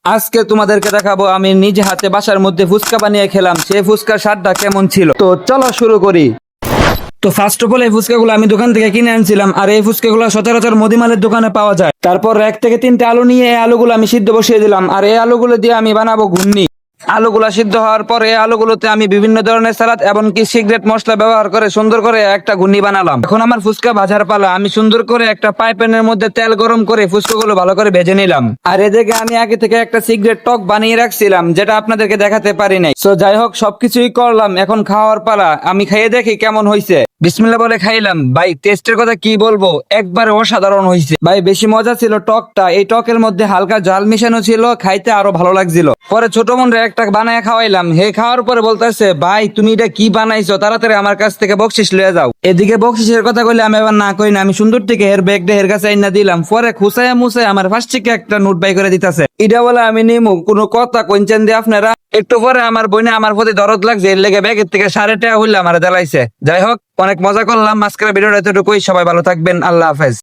আজকে তোমাদেরকে দেখাবো আমি নিজে হাতে বাসার মধ্যে ফুচকা বানিয়ে খেলাম, সেই ফুচকার স্বাদটা কেমন ছিল। তো চলো শুরু করি। তো ফার্স্ট অফ অল এই ফুচকাগুলো আমি দোকান থেকে কিনে আনছিলাম, আর এই ফুচকাগুলো সচরাচর মুদিমালের দোকানে পাওয়া যায়। তারপর এক থেকে তিনটে আলু নিয়ে এই আলুগুলো আমি সিদ্ধ বসিয়ে দিলাম, আর এই আলুগুলো দিয়ে আমি বানাবো ঘুগনি। আলুগুলা সিদ্ধ হওয়ার পরে এই আলুগুলোতে আমি বিভিন্ন ধরনের সালাদ এবং কি সিক্রেট মশলা ব্যবহার করে সুন্দর করে একটা ঘুগনি বানালাম। এখন আমার ফুচকা ভাজার পালা। আমি সুন্দর করে একটা ফ্রাই প্যানের মধ্যে তেল গরম করে ফুচকাগুলো ভালো করে ভেজে নিলাম। আর এদিকে আমি আগে থেকে একটা সিক্রেট টক বানিয়ে রাখছিলাম, যেটা আপনাদেরকে দেখাতে পারি নাই। সো যাই হোক, সবকিছুই করলাম, এখন খাওয়ার পালা। আমি খাইয়ে দেখি কেমন হয়েছে। বিসমিল্লাহ বলে খাইলাম। ভাই টেস্টের কথা কি বলবো, একবারে অসাধারণ হয়েছে ভাই। বেশি মজা ছিল টকটা। এই টকের মধ্যে হালকা জাল মিশানো ছিল, খাইতে আরো ভালো লাগছিল। পরে ছোট বোনরে একটা বানায় খাওয়াইলাম। হে খাওয়ার পরে বলতেছে, ভাই তুমি এটা কি বানাইছো, তাড়াতাড়ি আমার কাছ থেকে বকশিস লয়ে যাও। এদিকে বকশিসের কথা কইলে আমি আবার না কই না, আমি সুন্দর থেকে হের ব্যাগটা হের কাছে আইনা দিলাম। পরে খুসাইয়া মুসাই আমার ফার্স্ট থেকে একটা নোট বাই করে দিতেছে। এটা বলে আমি নিমু কোনো কথা কইছেন দিয়ে আপনারা। একটু পরে আমার বোনে আমার প্রতি দরদ লাগছে, এর লেগে ব্যাগের থেকে টাকা হইলে আমার দেলাইছে। যাই হোক, অনেক মজা করলাম। আজকের ভিডিওটা এতটুকুই। সবাই ভালো থাকবেন। আল্লাহ হাফেজ।